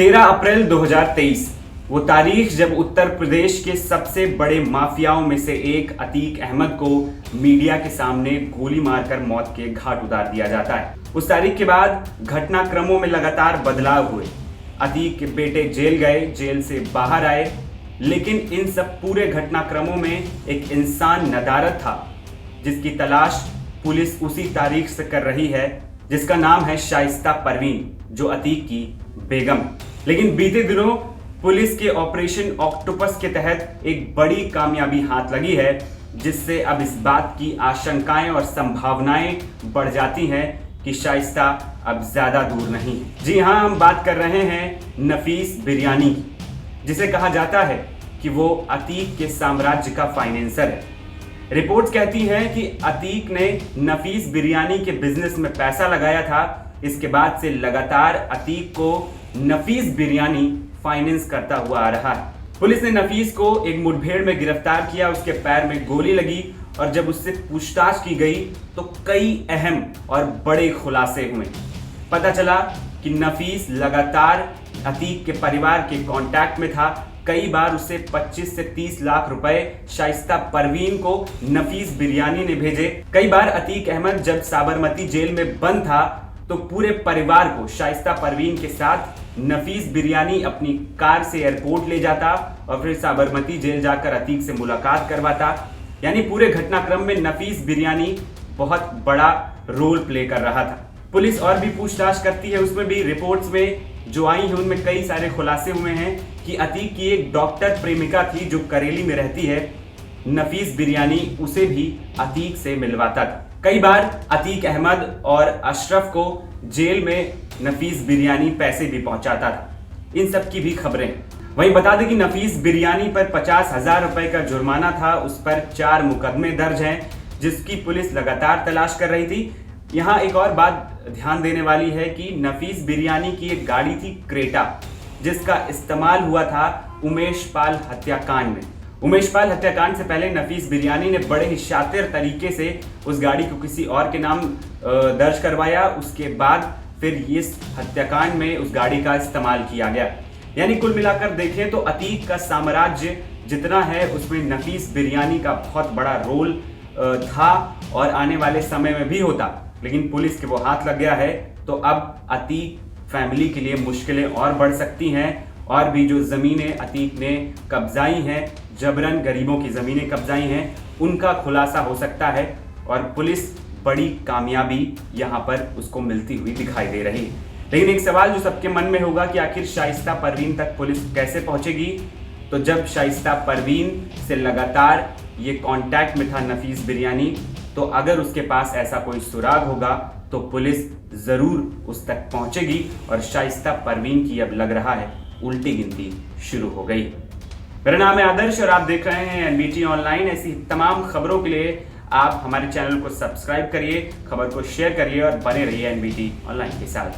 13 अप्रैल 2023 वो तारीख जब उत्तर प्रदेश के सबसे बड़े माफियाओं में से एक अतीक अहमद को मीडिया के सामने गोली मारकर मौत के घाट उतार दिया जाता है। उस तारीख के बाद घटनाक्रमों में लगातार बदलाव हुए। अतीक के बेटे जेल गए, जेल से बाहर आए, लेकिन इन सब पूरे घटनाक्रमों में एक इंसान नदारद था जिसकी तलाश पुलिस उसी तारीख से कर रही है, जिसका नाम है शाइस्ता परवीन, जो अतीक की बेगम। लेकिन बीते दिनों पुलिस के ऑपरेशन ऑक्टोपस के तहत एक बड़ी कामयाबी हाथ लगी है, जिससे अब इस बात की आशंकाएं और संभावनाएं बढ़ जाती हैं कि शाइस्ता अब ज्यादा दूर नहीं है। जी हां, हम बात कर रहे हैं नफीस बिरयानी की, जिसे कहा जाता है कि वो अतीक के साम्राज्य का फाइनेंसर है। रिपोर्ट्स कहती हैं कि अतीक ने नफीस बिरयानी के बिजनेस में पैसा लगाया था। इसके बाद से लगातार अतीक को नफीस बिरयानी फाइनेंस करता हुआ आ रहा है। पुलिस ने नफीस को एक मुठभेड़ में गिरफ्तार किया, उसके पैर में गोली लगी और जब उससे पूछताछ की गई तो कई अहम और बड़े खुलासे हुए। पता चला कि नफीस लगातार अतीक के परिवार के कांटेक्ट में था। कई बार उसे 25 से 30 लाख रुपए शाइस्ता परवीन को नफीस बिरयानी ने भेजे। कई बार अतीक अहमद जब साबरमती जेल में बंद था तो पूरे परिवार को शाइस्ता परवीन के साथ नफीस बिरयानी अपनी कार से एयरपोर्ट ले जाता और फिर साबरमती जेल जाकर अतीक से मुलाकात करवाता। यानी पूरे घटनाक्रम में नफीस बिरयानी बहुत बड़ा रोल प्ले कर रहा था। पुलिस और भी पूछताछ करती है, उसमें भी रिपोर्ट्स में जो आई है उनमें कई सारे खुलासे हुए हैं कि अतीक की एक डॉक्टर प्रेमिका थी जो करेली में रहती है। नफीस बिरयानी उसे भी अतीक से मिलवाता था। कई बार अतीक अहमद और अशरफ को जेल में नफीस बिरयानी पैसे भी पहुंचाता था। इन सब की भी खबरें। वहीं बता दें कि नफीस बिरयानी पर 50,000 रुपए का जुर्माना था। उस पर 4 मुकदमे दर्ज हैं, जिसकी पुलिस लगातार तलाश कर रही थी। यहाँ एक और बात ध्यान देने वाली है कि नफीस बिरयानी की एक गाड़ी थी क्रेटा, जिसका इस्तेमाल हुआ था उमेश पाल हत्याकांड में। उमेश पाल हत्याकांड से पहले नफीस बिरयानी ने बड़े ही शातिर तरीके से उस गाड़ी को किसी और के नाम दर्ज करवाया। उसके बाद फिर इस हत्याकांड में उस गाड़ी का इस्तेमाल किया गया। यानी कुल मिलाकर देखें तो अतीक का साम्राज्य जितना है उसमें नफीस बिरयानी का बहुत बड़ा रोल था और आने वाले समय में भी होता। लेकिन पुलिस के वो हाथ लग गया है तो अब अतीक फैमिली के लिए मुश्किलें और बढ़ सकती हैं। और भी जो ज़मीनें अतीक ने कब्जाई हैं, जबरन गरीबों की ज़मीनें कब्जाई हैं, उनका खुलासा हो सकता है और पुलिस बड़ी कामयाबी यहाँ पर उसको मिलती हुई दिखाई दे रही है। लेकिन एक सवाल जो सबके मन में होगा कि आखिर शाइस्ता परवीन तक पुलिस कैसे पहुँचेगी। तो जब शाइस्ता परवीन से लगातार ये कांटेक्ट में था नफीस बिरयानी, तो अगर उसके पास ऐसा कोई सुराग होगा तो पुलिस ज़रूर उस तक पहुँचेगी और शाइस्ता परवीन की अब लग रहा है उल्टी गिनती शुरू हो गई। मेरा नाम है आदर्श और आप देख रहे हैं एनबीटी ऑनलाइन। ऐसी तमाम खबरों के लिए आप हमारे चैनल को सब्सक्राइब करिए, खबर को शेयर करिए और बने रहिए एनबीटी ऑनलाइन के साथ।